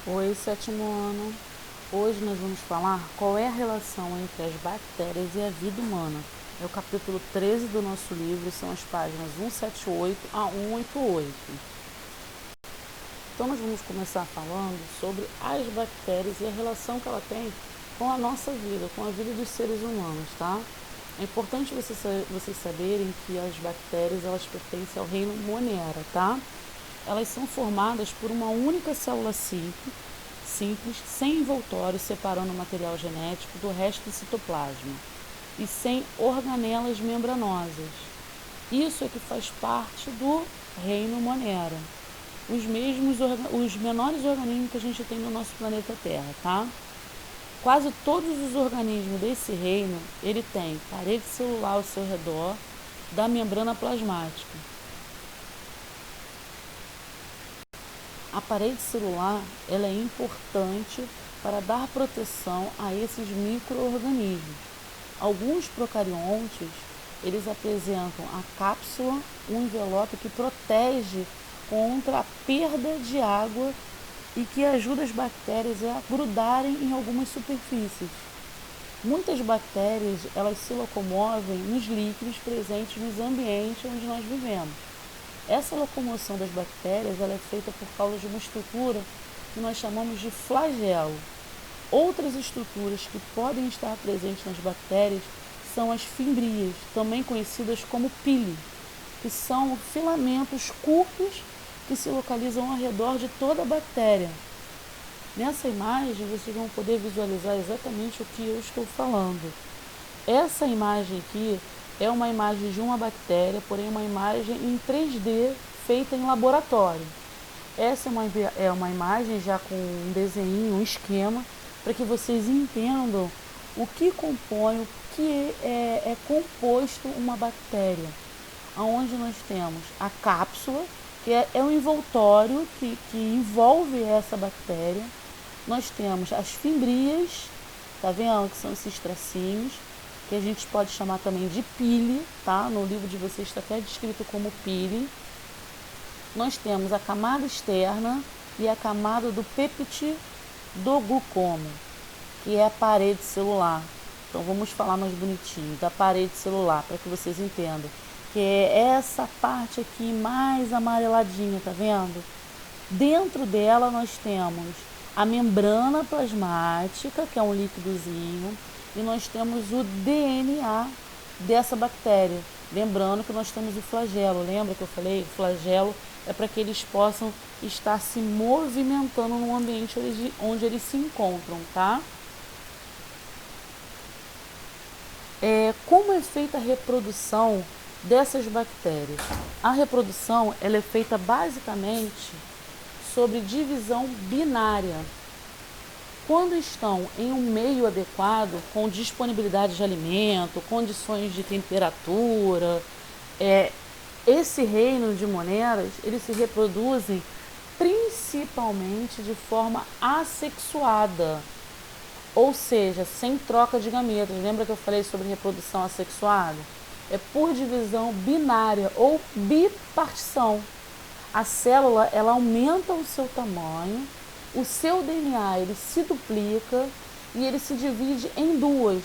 Oi, sétimo ano. Hoje nós vamos falar qual é a relação entre as bactérias e a vida humana. É o capítulo 13 do nosso livro, são as páginas 178 a 188. Então nós vamos começar falando sobre as bactérias e a relação que ela tem com a nossa vida, com a vida dos seres humanos, tá? É importante vocês saberem que as bactérias elas pertencem ao reino Monera, tá? Elas são formadas por uma única célula simples, sem envoltório separando o material genético do resto do citoplasma e sem organelas membranosas. Isso é que faz parte do reino Monera. Os menores organismos que a gente tem no nosso planeta Terra, tá? Quase todos os organismos desse reino, ele tem parede celular ao seu redor da membrana plasmática. A parede celular ela é importante para dar proteção a esses micro-organismos. Alguns procariontes, eles apresentam a cápsula, um envelope que protege contra a perda de água e que ajuda as bactérias a grudarem em algumas superfícies. Muitas bactérias, elas se locomovem nos líquidos presentes nos ambientes onde nós vivemos. Essa locomoção das bactérias ela é feita por causa de uma estrutura que nós chamamos de flagelo. Outras estruturas que podem estar presentes nas bactérias são as fimbrias, também conhecidas como pili, que são filamentos curtos que se localizam ao redor de toda a bactéria. Nessa imagem vocês vão poder visualizar exatamente o que eu estou falando. Essa imagem aqui é uma imagem de uma bactéria, porém uma imagem em 3D feita em laboratório. Essa é uma imagem já com um desenho, um esquema, para que vocês entendam o que compõe, o que é composto uma bactéria. Onde nós temos a cápsula, que é um envoltório que envolve essa bactéria. Nós temos as fimbrias, tá vendo? Que são esses tracinhos, que a gente pode chamar também de pili, tá? No livro de vocês está até descrito como pili. Nós temos a camada externa e a camada do peptidoglucomo, que é a parede celular. Então vamos falar mais bonitinho da parede celular para que vocês entendam, que é essa parte aqui mais amareladinha, tá vendo? Dentro dela nós temos a membrana plasmática, que é um líquidozinho, e nós temos o DNA dessa bactéria. Lembrando que nós temos o flagelo. Lembra que eu falei? O flagelo é para que eles possam estar se movimentando no ambiente onde eles se encontram, tá? Como é feita a reprodução dessas bactérias? A reprodução ela é feita basicamente sobre divisão binária. Quando estão em um meio adequado, com disponibilidade de alimento, condições de temperatura, esse reino de moneras, eles se reproduzem principalmente de forma assexuada, ou seja, sem troca de gametas. Lembra que eu falei sobre reprodução assexuada? É por divisão binária ou bipartição. A célula ela aumenta o seu tamanho, o seu DNA ele se duplica e ele se divide em duas,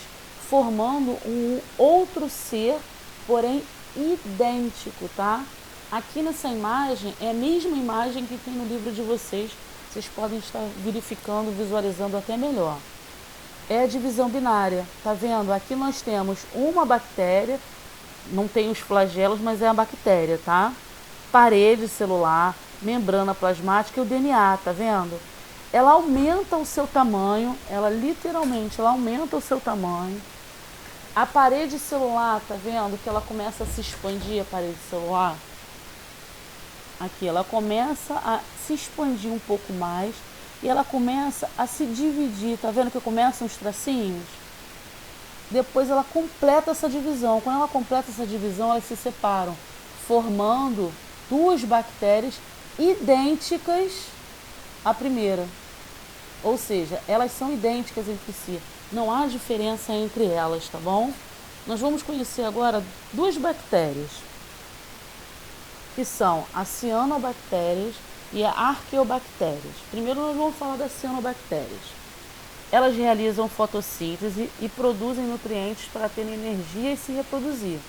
formando um outro ser, porém idêntico, tá? Aqui nessa imagem é a mesma imagem que tem no livro de vocês, vocês podem estar verificando, visualizando até melhor. É a divisão binária, tá vendo? Aqui nós temos uma bactéria, não tem os flagelos, mas é a bactéria, tá? Parede celular, membrana plasmática e o DNA, tá vendo? Ela aumenta o seu tamanho, ela literalmente aumenta o seu tamanho. A parede celular, tá vendo que ela começa a se expandir, a parede celular? Aqui, ela começa a se expandir um pouco mais e ela começa a se dividir, tá vendo que começam os tracinhos? Depois ela completa essa divisão. Quando ela completa essa divisão, elas se separam, formando duas bactérias idênticas à primeira. Ou seja, elas são idênticas entre si. Não há diferença entre elas, tá bom? Nós vamos conhecer agora duas bactérias, que são as cianobactérias e arqueobactérias. Primeiro nós vamos falar das cianobactérias. Elas realizam fotossíntese e produzem nutrientes para ter energia e se reproduzir.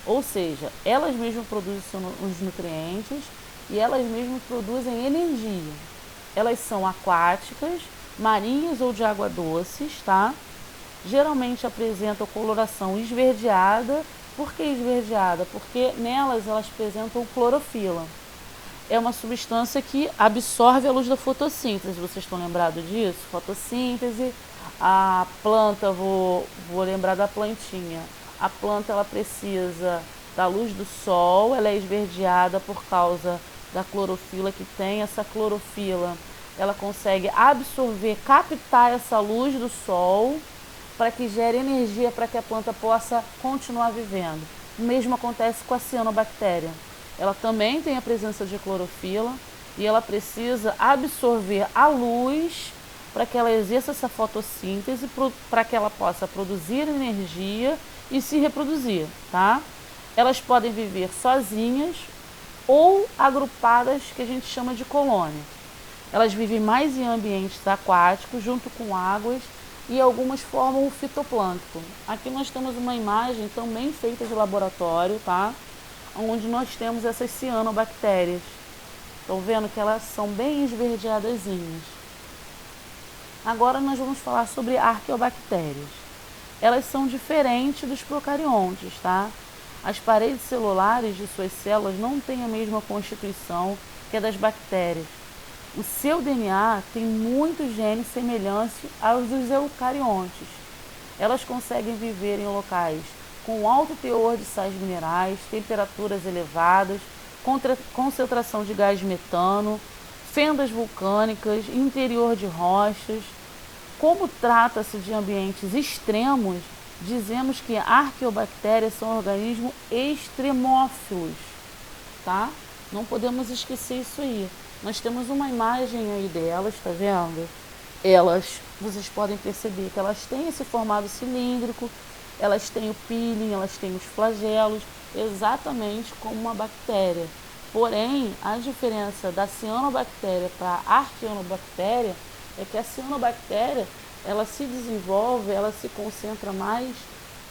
Ou seja, elas mesmas produzem os nutrientes e elas mesmas produzem energia. Elas são aquáticas, marinhas ou de água doces, tá? Geralmente apresentam coloração esverdeada. Por que esverdeada? Porque nelas elas apresentam clorofila. É uma substância que absorve a luz da fotossíntese. Vocês estão lembrados disso? Fotossíntese, a planta, vou lembrar da plantinha. A planta ela precisa da luz do sol, ela é esverdeada por causa da clorofila que tem. Essa clorofila, ela consegue absorver, captar essa luz do sol para que gere energia para que a planta possa continuar vivendo. O mesmo acontece com a cianobactéria. Ela também tem a presença de clorofila e ela precisa absorver a luz para que ela exerça essa fotossíntese, para que ela possa produzir energia e se reproduzir, tá? Elas podem viver sozinhas ou agrupadas, que a gente chama de colônia. Elas vivem mais em ambientes aquáticos, junto com águas, e algumas formam o fitoplâncton. Aqui nós temos uma imagem também feita de laboratório, tá? Onde nós temos essas cianobactérias. Estão vendo que elas são bem esverdeadazinhas. Agora nós vamos falar sobre arqueobactérias. Elas são diferentes dos procariontes, tá? As paredes celulares de suas células não têm a mesma constituição que a das bactérias. O seu DNA tem muitos genes semelhantes aos dos eucariontes. Elas conseguem viver em locais com alto teor de sais minerais, temperaturas elevadas, concentração de gás metano, fendas vulcânicas, interior de rochas. Como trata-se de ambientes extremos, dizemos que arqueobactérias são organismos extremófilos, tá? Não podemos esquecer isso aí. Nós temos uma imagem aí delas, tá vendo? Vocês podem perceber que elas têm esse formato cilíndrico, elas têm o peeling, elas têm os flagelos, exatamente como uma bactéria. Porém, a diferença da cianobactéria para a arqueobactéria é que a cianobactéria, ela se desenvolve, ela se concentra mais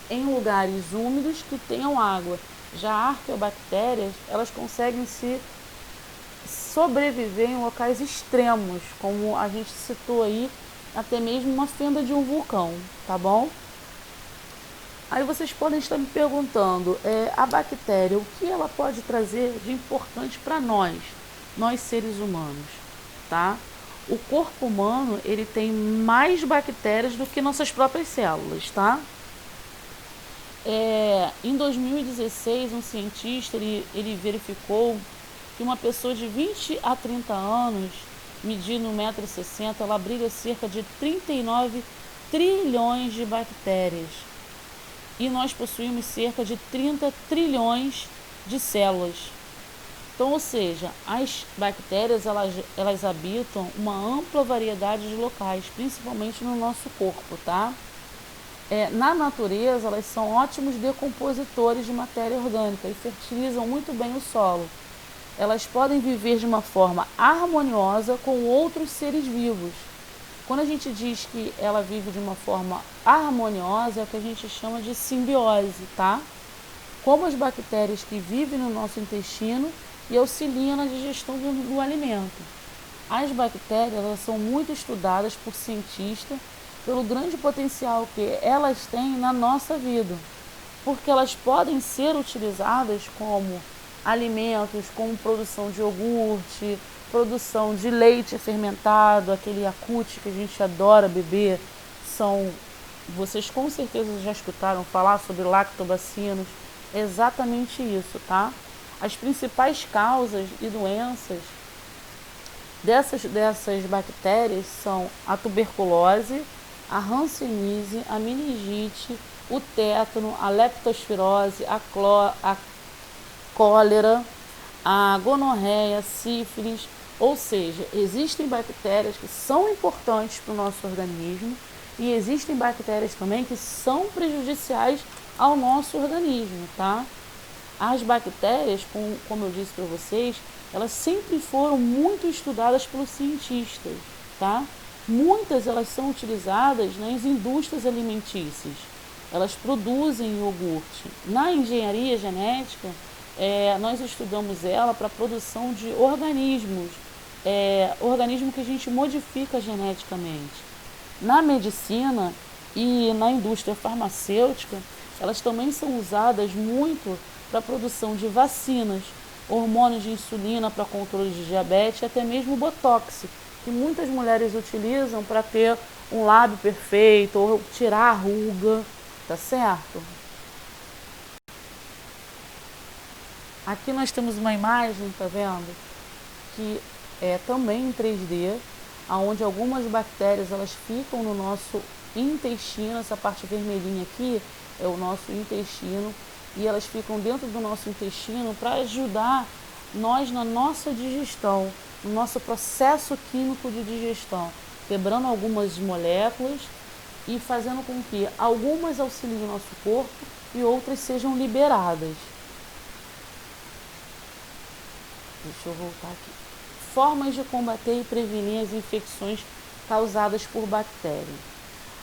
em lugares úmidos que tenham água. Já arqueobactérias, elas conseguem se sobreviver em locais extremos, como a gente citou aí, até mesmo uma fenda de um vulcão, tá bom? Aí vocês podem estar me perguntando, a bactéria, o que ela pode trazer de importante para nós seres humanos, tá? O corpo humano, ele tem mais bactérias do que nossas próprias células, tá? Em 2016, um cientista, ele verificou que uma pessoa de 20 a 30 anos, medindo 1,60 m, ela abriga cerca de 39 trilhões de bactérias. E nós possuímos cerca de 30 trilhões de células. Então, ou seja, as bactérias elas habitam uma ampla variedade de locais, principalmente no nosso corpo, tá? Na natureza, elas são ótimos decompositores de matéria orgânica e fertilizam muito bem o solo. Elas podem viver de uma forma harmoniosa com outros seres vivos. Quando a gente diz que ela vive de uma forma harmoniosa, é o que a gente chama de simbiose, tá? Como as bactérias que vivem no nosso intestino e auxiliam na digestão do alimento. As bactérias, elas são muito estudadas por cientistas pelo grande potencial que elas têm na nossa vida, porque elas podem ser utilizadas como alimentos, como produção de iogurte, produção de leite fermentado, aquele Yakult que a gente adora beber. Vocês com certeza já escutaram falar sobre lactobacilos. É exatamente isso, tá? As principais causas e doenças dessas bactérias são a tuberculose, a hanseníase, a meningite, o tétano, a leptospirose, a cólera, a gonorreia, sífilis. Ou seja, existem bactérias que são importantes para o nosso organismo e existem bactérias também que são prejudiciais ao nosso organismo, tá? As bactérias, como eu disse para vocês, elas sempre foram muito estudadas pelos cientistas, tá? Muitas elas são utilizadas nas indústrias alimentícias. Elas produzem iogurte. Na engenharia genética, nós estudamos ela para a produção de organismos, organismo que a gente modifica geneticamente. Na medicina e na indústria farmacêutica, elas também são usadas muito para a produção de vacinas, hormônios de insulina para controle de diabetes e até mesmo botox, que muitas mulheres utilizam para ter um lábio perfeito ou tirar a ruga, tá certo? Aqui nós temos uma imagem, tá vendo? Que é também em 3D, onde algumas bactérias elas ficam no nosso intestino. Essa parte vermelhinha aqui é o nosso intestino e elas ficam dentro do nosso intestino para ajudar nós na nossa digestão, no nosso processo químico de digestão, quebrando algumas moléculas e fazendo com que algumas auxiliem o nosso corpo e outras sejam liberadas. Deixa eu voltar aqui. Formas de combater e prevenir as infecções causadas por bactérias.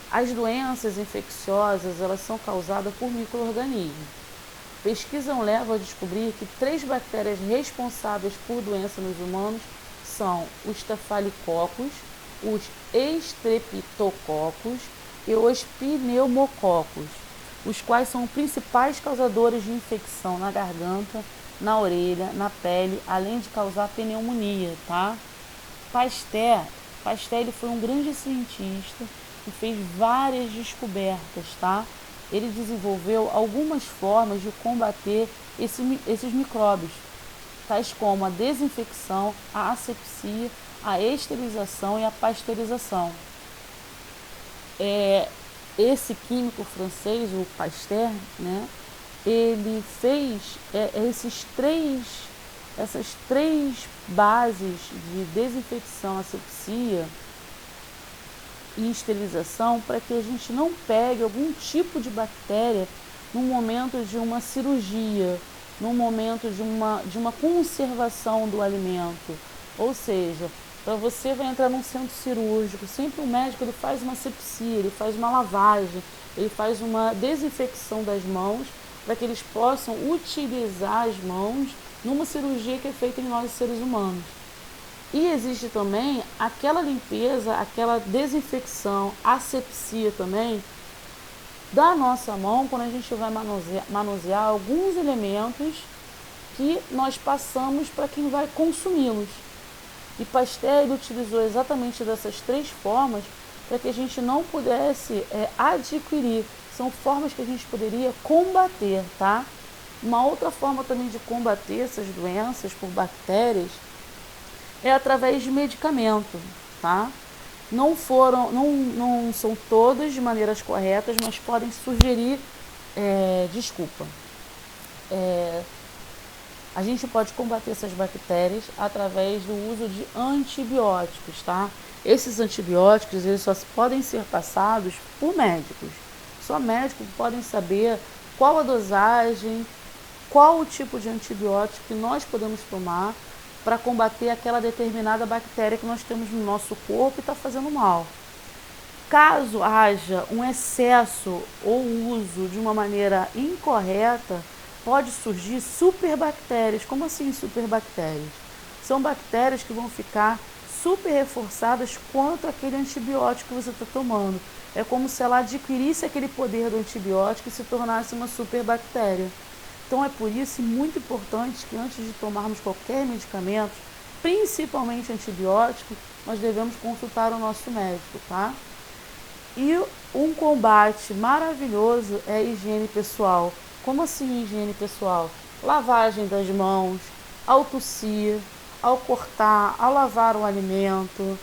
As doenças infecciosas elas são causadas por micro-organismos. Pesquisa leva a descobrir que 3 bactérias responsáveis por doença nos humanos são os Staphylococcus, os Streptococcus e os Pneumococos, os quais são os principais causadores de infecção na garganta, na orelha, na pele, além de causar pneumonia, tá? Pasteur ele foi um grande cientista e fez várias descobertas, tá? Ele desenvolveu algumas formas de combater esses micróbios, tais como a desinfecção, a asepsia, a esterilização e a pasteurização. Esse químico francês, o Pasteur, né? Ele fez essas três bases de desinfecção, asepsia e esterilização para que a gente não pegue algum tipo de bactéria no momento de uma cirurgia, no momento de uma conservação do alimento. Ou seja, para você vai entrar num centro cirúrgico, sempre o médico ele faz uma asepsia, ele faz uma lavagem, ele faz uma desinfecção das mãos para que eles possam utilizar as mãos numa cirurgia que é feita em nós seres humanos. E existe também aquela limpeza, aquela desinfecção, asepsia também da nossa mão quando a gente vai manusear alguns elementos que nós passamos para quem vai consumi-los. E Pasteur utilizou exatamente dessas 3 formas para que a gente não pudesse adquirir. São formas que a gente poderia combater, tá? Uma outra forma também de combater essas doenças por bactérias é através de medicamento, tá? Não são todas de maneiras corretas, mas podem sugerir, a gente pode combater essas bactérias através do uso de antibióticos, tá? Esses antibióticos, eles só podem ser passados por médicos. Só médicos podem saber qual a dosagem, qual o tipo de antibiótico que nós podemos tomar para combater aquela determinada bactéria que nós temos no nosso corpo e está fazendo mal. Caso haja um excesso ou uso de uma maneira incorreta, pode surgir superbactérias. Como assim superbactérias? São bactérias que vão ficar super reforçadas quanto aquele antibiótico que você está tomando. É como se ela adquirisse aquele poder do antibiótico e se tornasse uma superbactéria. Então é por isso muito importante que antes de tomarmos qualquer medicamento, principalmente antibiótico, nós devemos consultar o nosso médico, tá? E um combate maravilhoso é a higiene pessoal. Como assim higiene pessoal? Lavagem das mãos, ao tossir, ao cortar, ao lavar o alimento.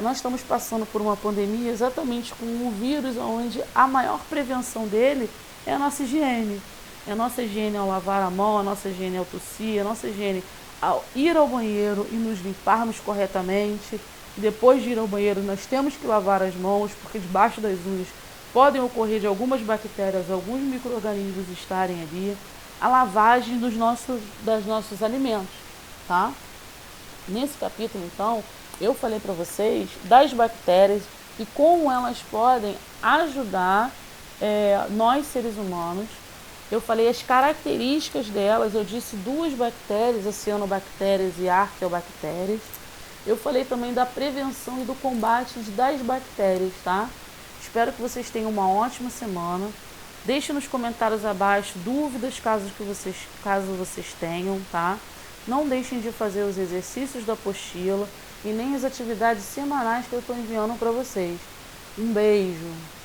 Nós estamos passando por uma pandemia exatamente com um vírus onde a maior prevenção dele é a nossa higiene. É a nossa higiene ao lavar a mão, a nossa higiene ao tossir, a nossa higiene ao ir ao banheiro e nos limparmos corretamente. Depois de ir ao banheiro, nós temos que lavar as mãos, porque debaixo das unhas podem ocorrer de algumas bactérias, alguns micro-organismos estarem ali. a lavagem dos nossos alimentos, tá? Nesse capítulo, então, eu falei para vocês das bactérias e como elas podem ajudar nós, seres humanos. Eu falei as características delas, eu disse duas bactérias, as cianobactérias e arqueobactérias. Eu falei também da prevenção e do combate das bactérias, tá? Espero que vocês tenham uma ótima semana. Deixe nos comentários abaixo dúvidas caso vocês tenham, tá? Não deixem de fazer os exercícios da apostila e nem as atividades semanais que eu estou enviando para vocês. Um beijo!